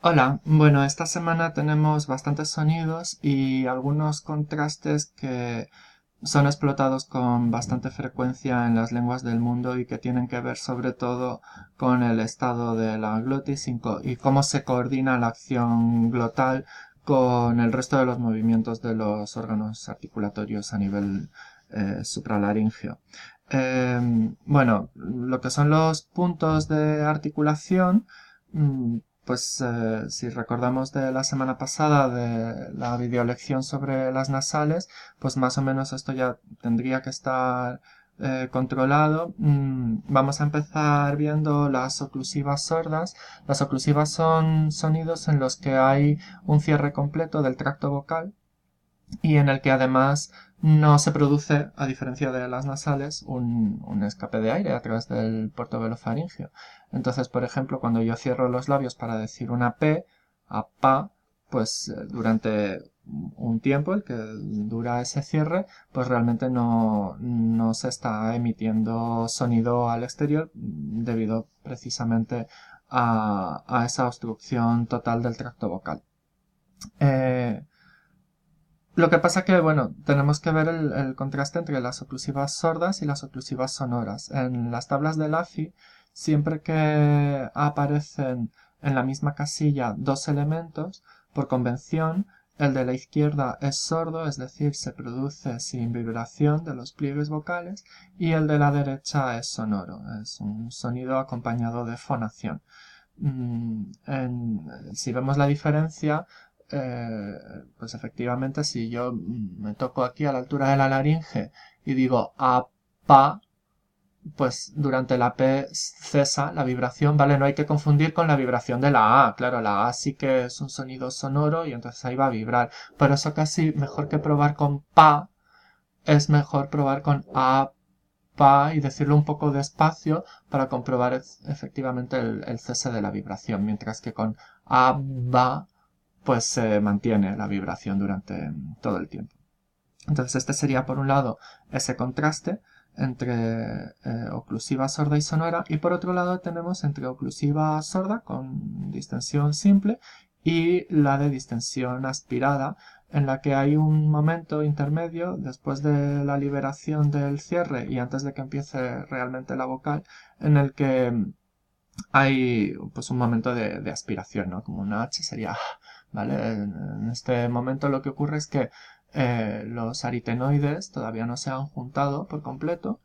Hola, bueno, esta semana tenemos bastantes sonidos y algunos contrastes que son explotados con bastante frecuencia en las lenguas del mundo y que tienen que ver sobre todo con el estado de la glotis y cómo se coordina la acción glotal con el resto de los movimientos de los órganos articulatorios a nivel supralaríngeo. Bueno, lo que son los puntos de articulación, pues si recordamos de la semana pasada de la videolección sobre las nasales, pues más o menos esto ya tendría que estar controlado. Vamos a empezar viendo las oclusivas sordas. Las oclusivas son sonidos en los que hay un cierre completo del tracto vocal y en el que además no se produce, a diferencia de las nasales, un escape de aire a través del puerto velofaríngeo. Entonces, por ejemplo, cuando yo cierro los labios para decir una P, a pa, pues durante un tiempo, el que dura ese cierre, pues realmente no se está emitiendo sonido al exterior debido precisamente a esa obstrucción total del tracto vocal. Eh, lo que pasa que, bueno, tenemos que ver el contraste entre las oclusivas sordas y las oclusivas sonoras. En las tablas del AFI, siempre que aparecen en la misma casilla dos elementos, por convención, el de la izquierda es sordo, es decir, se produce sin vibración de los pliegues vocales, y el de la derecha es sonoro, es un sonido acompañado de fonación. Si vemos la diferencia, eh, pues efectivamente si yo me toco aquí a la altura de la laringe y digo a pa, pues durante la P cesa la vibración, ¿vale? No hay que confundir con la vibración de la A. Claro, la A sí que es un sonido sonoro y entonces ahí va a vibrar. Por eso casi mejor que probar con pa, es mejor probar con a pa y decirlo un poco despacio para comprobar efectivamente el cese de la vibración, mientras que con a ba pues se mantiene la vibración durante todo el tiempo. Entonces este sería por un lado ese contraste entre oclusiva sorda y sonora, y por otro lado tenemos entre oclusiva sorda con distensión simple y la de distensión aspirada, en la que hay un momento intermedio después de la liberación del cierre y antes de que empiece realmente la vocal, en el que hay pues un momento de aspiración, ¿no? Como una H sería "ah", ¿vale? En este momento lo que ocurre es que los aritenoides todavía no se han juntado por completo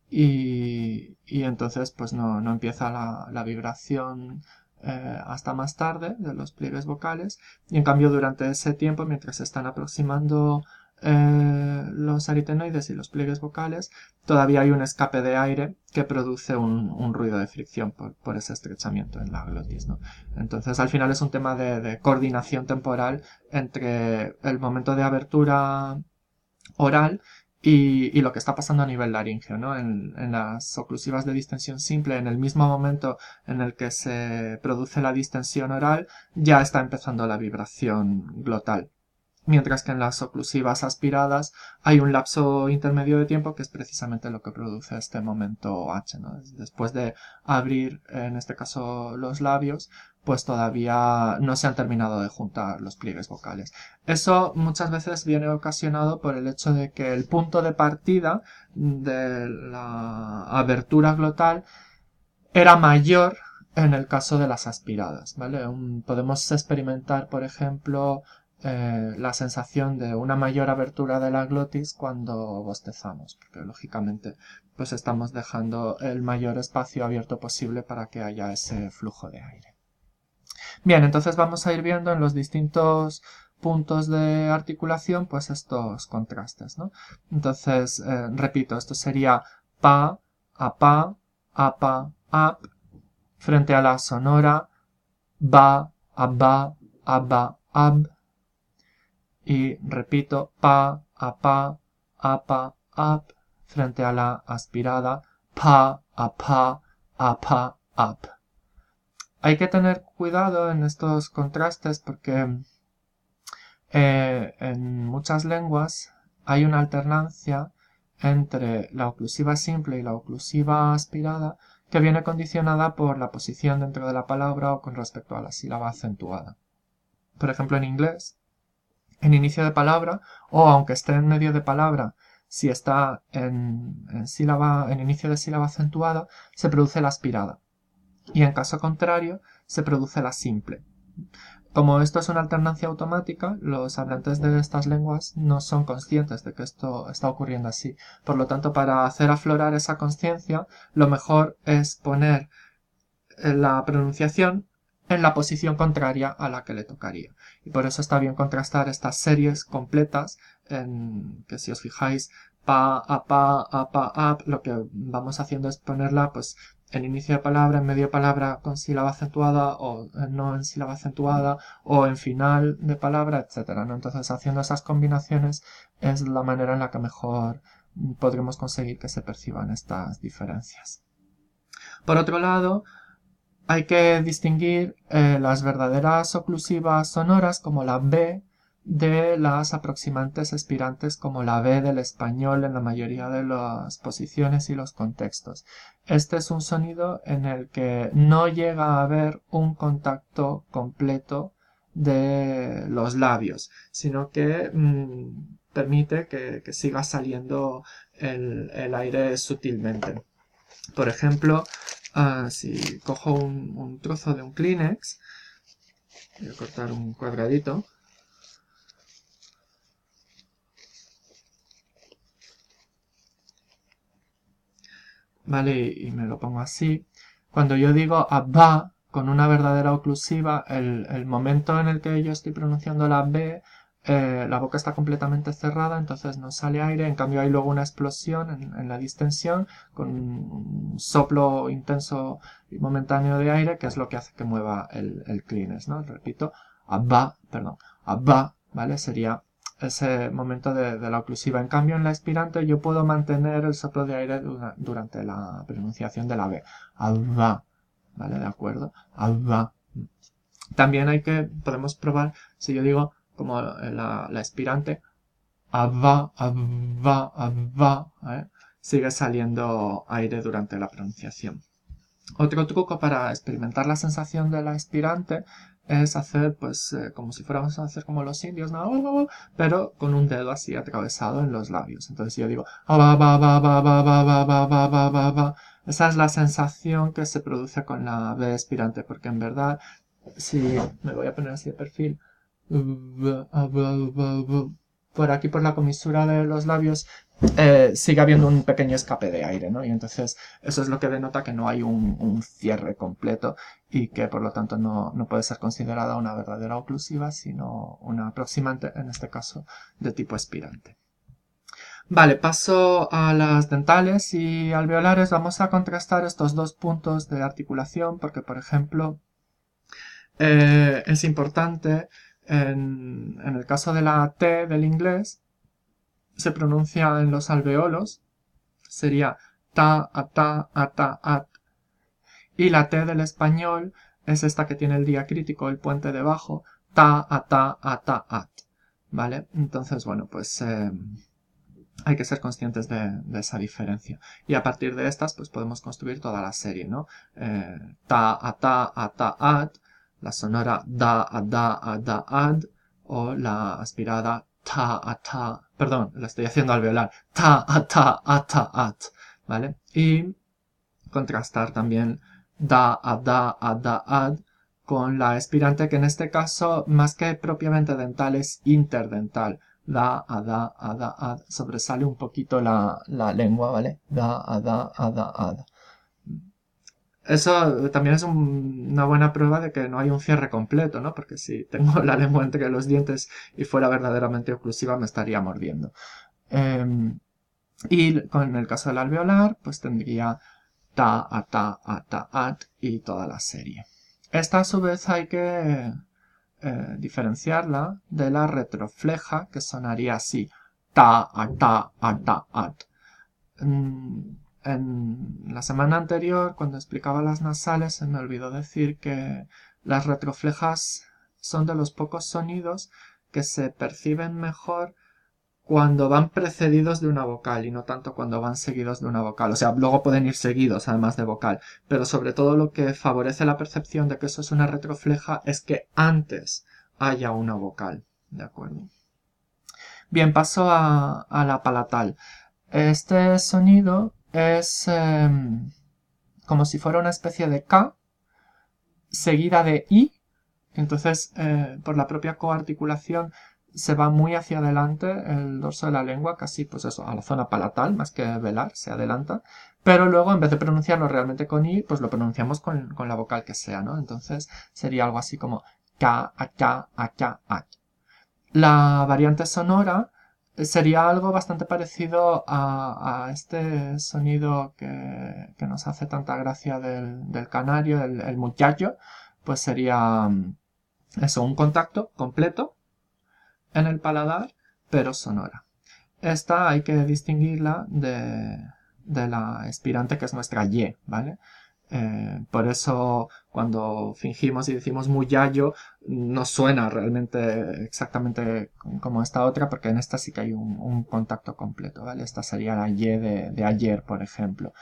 y entonces pues no empieza la vibración hasta más tarde de los pliegues vocales, y en cambio durante ese tiempo, mientras se están aproximando los aritenoides y los pliegues vocales, todavía hay un escape de aire que produce un ruido de fricción por ese estrechamiento en la glotis, ¿no? Entonces al final es un tema de coordinación temporal entre el momento de abertura oral y lo que está pasando a nivel laríngeo, ¿no? En las oclusivas de distensión simple, en el mismo momento en el que se produce la distensión oral, ya está empezando la vibración glotal. Mientras que en las oclusivas aspiradas hay un lapso intermedio de tiempo que es precisamente lo que produce este momento H, ¿no? Después de abrir, en este caso, los labios, pues todavía no se han terminado de juntar los pliegues vocales. Eso muchas veces viene ocasionado por el hecho de que el punto de partida de la abertura glotal era mayor en el caso de las aspiradas, ¿vale? Podemos experimentar, por ejemplo, la sensación de una mayor abertura de la glotis cuando bostezamos, porque lógicamente pues estamos dejando el mayor espacio abierto posible para que haya ese flujo de aire. Bien, entonces vamos a ir viendo en los distintos puntos de articulación pues estos contrastes, ¿no? Entonces, repito, esto sería pa, apa, apa, ap, frente a la sonora ba, aba, aba, ab, y repito pa, apa, apa, ap, frente a la aspirada pa, apa, apa, ap. Hay que tener cuidado en estos contrastes porque en muchas lenguas hay una alternancia entre la oclusiva simple y la oclusiva aspirada que viene condicionada por la posición dentro de la palabra o con respecto a la sílaba acentuada. Por ejemplo, en inglés, en inicio de palabra, o aunque esté en medio de palabra, si está en inicio de sílaba acentuada, se produce la aspirada. Y en caso contrario, se produce la simple. Como esto es una alternancia automática, los hablantes de estas lenguas no son conscientes de que esto está ocurriendo así. Por lo tanto, para hacer aflorar esa conciencia, lo mejor es poner la pronunciación en la posición contraria a la que le tocaría. Y por eso está bien contrastar estas series completas, que si os fijáis, pa, ap, lo que vamos haciendo es ponerla pues en inicio de palabra, en medio de palabra con sílaba acentuada o no en sílaba acentuada o en final de palabra, etcétera, ¿no? Entonces, haciendo esas combinaciones es la manera en la que mejor podremos conseguir que se perciban estas diferencias. Por otro lado, hay que distinguir las verdaderas oclusivas sonoras como la B de las aproximantes expirantes como la B del español en la mayoría de las posiciones y los contextos. Este es un sonido en el que no llega a haber un contacto completo de los labios, sino que permite que siga saliendo el aire sutilmente. Por ejemplo, si cojo un trozo de un Kleenex, voy a cortar un cuadradito, ¿vale? Y me lo pongo así. Cuando yo digo abba con una verdadera oclusiva, el momento en el que yo estoy pronunciando la B, la boca está completamente cerrada, entonces no sale aire. En cambio hay luego una explosión en la distensión con un soplo intenso y momentáneo de aire, que es lo que hace que mueva el Kleenex, ¿no? Repito, abba, ¿vale? Sería ese momento de la oclusiva. En cambio, en la expirante yo puedo mantener el soplo de aire durante la pronunciación de la B. Abba, ¿vale? ¿De acuerdo? Abba. También podemos probar, si yo digo como la expirante, abba, ¿vale? Sigue saliendo aire durante la pronunciación. Otro truco para experimentar la sensación de la expirante es hacer, pues, como si fuéramos a hacer como los indios, ¿no? Pero con un dedo así atravesado en los labios. Entonces yo digo, esa es la sensación que se produce con la B expirante, porque en verdad, si me voy a poner así de perfil, por aquí por la comisura de los labios, sigue habiendo un pequeño escape de aire, ¿no? Y entonces eso es lo que denota que no hay un cierre completo y que por lo tanto no puede ser considerada una verdadera oclusiva, sino una aproximante, en este caso, de tipo expirante. Vale, paso a las dentales y alveolares. Vamos a contrastar estos dos puntos de articulación porque, por ejemplo, es importante en el caso de la T del inglés, se pronuncia en los alveolos, sería ta, ata, at. Y la T del español es esta que tiene el diacrítico, el puente debajo, ta, ata, at. ¿Vale? Entonces, bueno, pues hay que ser conscientes de esa diferencia. Y a partir de estas, pues podemos construir toda la serie, ¿no? Ta, ata, at, la sonora da, ada, ad, o la aspirada ta, ata, perdón, la estoy haciendo alveolar, ta, ata, at, ¿vale? Y contrastar también da, ada, ad, con la expirante, que en este caso, más que propiamente dental, es interdental. Da, ada, ad, sobresale un poquito la lengua, ¿vale? Da, ada, ad. Eso también es una buena prueba de que no hay un cierre completo, ¿no? Porque si tengo la lengua entre los dientes y fuera verdaderamente oclusiva, me estaría mordiendo. Y con el caso del alveolar, pues tendría ta, ata, at y toda la serie. Esta a su vez hay que diferenciarla de la retrofleja, que sonaría así, ta, ata, at. En la semana anterior, cuando explicaba las nasales, se me olvidó decir que las retroflejas son de los pocos sonidos que se perciben mejor cuando van precedidos de una vocal y no tanto cuando van seguidos de una vocal. O sea, luego pueden ir seguidos además de vocal, pero sobre todo lo que favorece la percepción de que eso es una retrofleja es que antes haya una vocal. ¿De acuerdo? Bien, paso a la palatal. Este sonido es como si fuera una especie de K seguida de I. Entonces, por la propia coarticulación se va muy hacia adelante el dorso de la lengua, casi pues eso, a la zona palatal, más que velar, se adelanta. Pero luego, en vez de pronunciarlo realmente con I, pues lo pronunciamos con la vocal que sea, ¿no? Entonces sería algo así como K, A, K, A, K, A. La variante sonora sería algo bastante parecido a este sonido que nos hace tanta gracia del canario, el muchacho, pues sería eso, un contacto completo en el paladar, pero sonora. Esta hay que distinguirla de la expirante, que es nuestra Y, ¿vale? Por eso cuando fingimos y decimos muyayo no suena realmente exactamente como esta otra, porque en esta sí que hay un contacto completo, ¿vale? Esta sería la Y de ayer, por ejemplo.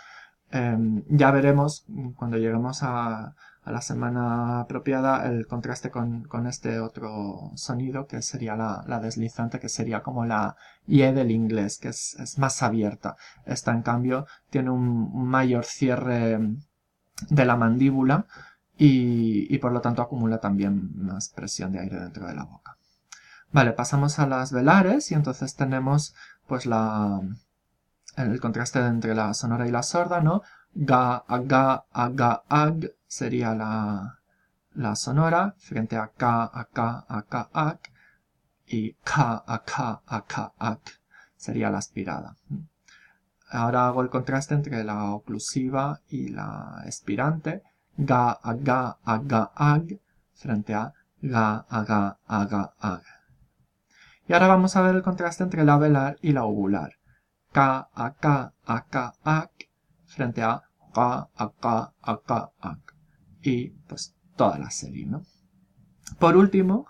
Ya veremos cuando lleguemos a la semana apropiada el contraste con este otro sonido, que sería la deslizante, que sería como la Y del inglés, que es más abierta. Esta, en cambio, tiene un mayor cierre de la mandíbula y por lo tanto acumula también más presión de aire dentro de la boca. Vale, pasamos a las velares y entonces tenemos pues el contraste entre la sonora y la sorda, ¿no? Ga, aga, aga, ag sería la sonora frente a ka, aka, aka, ak, y ka, aka, aka, ak sería la aspirada. Ahora hago el contraste entre la oclusiva y la expirante. Ga, aga, aga, ag frente a ga, aga, aga, ag. Y ahora vamos a ver el contraste entre la velar y la uvular. Ka, aka, aka, ak frente a ka, aka, aka, ak. Y pues toda la serie, ¿no? Por último,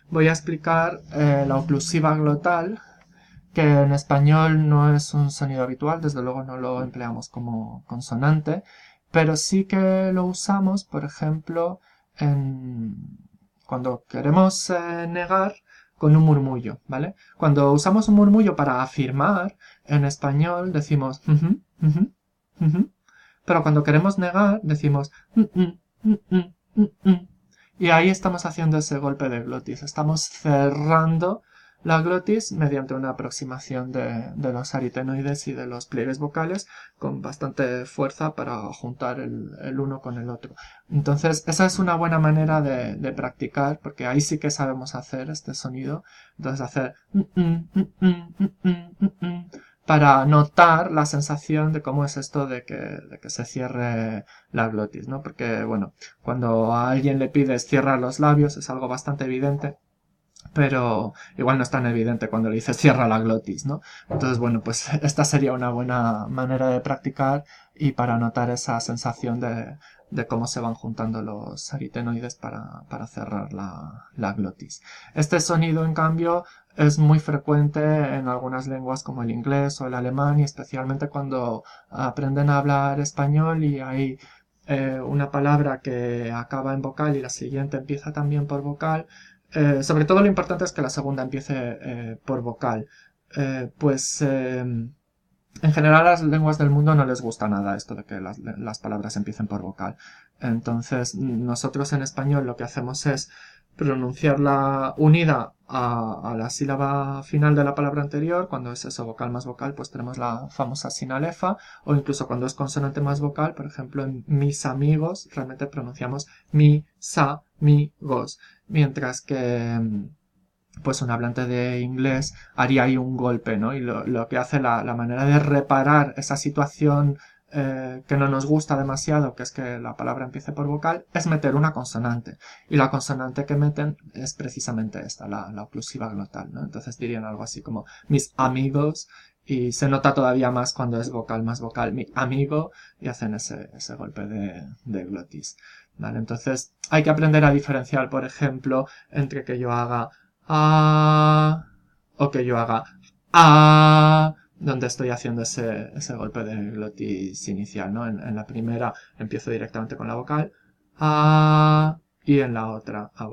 voy a explicar la oclusiva glotal, que en español no es un sonido habitual, desde luego no lo empleamos como consonante, pero sí que lo usamos, por ejemplo, cuando queremos negar con un murmullo, ¿vale? Cuando usamos un murmullo para afirmar, en español decimos pero cuando queremos negar decimos y ahí estamos haciendo ese golpe de glotis, estamos cerrando la glotis mediante una aproximación de los aritenoides y de los pliegues vocales con bastante fuerza para juntar el uno con el otro. Entonces esa es una buena manera de practicar, porque ahí sí que sabemos hacer este sonido. Entonces hacer para notar la sensación de cómo es esto de que se cierre la glotis, ¿no? Porque, bueno, cuando a alguien le pides cierra los labios es algo bastante evidente, pero igual no es tan evidente cuando le dices cierra la glotis, ¿no? Entonces, bueno, pues esta sería una buena manera de practicar y para notar esa sensación de cómo se van juntando los aritenoides para cerrar la glotis. Este sonido, en cambio, es muy frecuente en algunas lenguas como el inglés o el alemán, y especialmente cuando aprenden a hablar español y hay una palabra que acaba en vocal y la siguiente empieza también por vocal. Sobre todo lo importante es que la segunda empiece por vocal. En general a las lenguas del mundo no les gusta nada esto de que las palabras empiecen por vocal. Entonces nosotros en español lo que hacemos es pronunciarla unida a la sílaba final de la palabra anterior. Cuando es eso, vocal más vocal, pues tenemos la famosa sinalefa, o incluso cuando es consonante más vocal, por ejemplo en mis amigos realmente pronunciamos mi, sa, mi, gos, mientras que pues un hablante de inglés haría ahí un golpe, ¿no? Y lo que hace la manera de reparar esa situación que no nos gusta demasiado, que es que la palabra empiece por vocal, es meter una consonante. Y la consonante que meten es precisamente esta, la oclusiva glotal, ¿no? Entonces dirían algo así como mis amigos, y se nota todavía más cuando es vocal más vocal, mi amigo, y hacen ese golpe de glotis, ¿vale? Entonces hay que aprender a diferenciar, por ejemplo, entre que yo haga o que yo haga A, donde estoy haciendo ese golpe de glotis inicial, ¿no? En la primera empiezo directamente con la vocal A y en la otra A.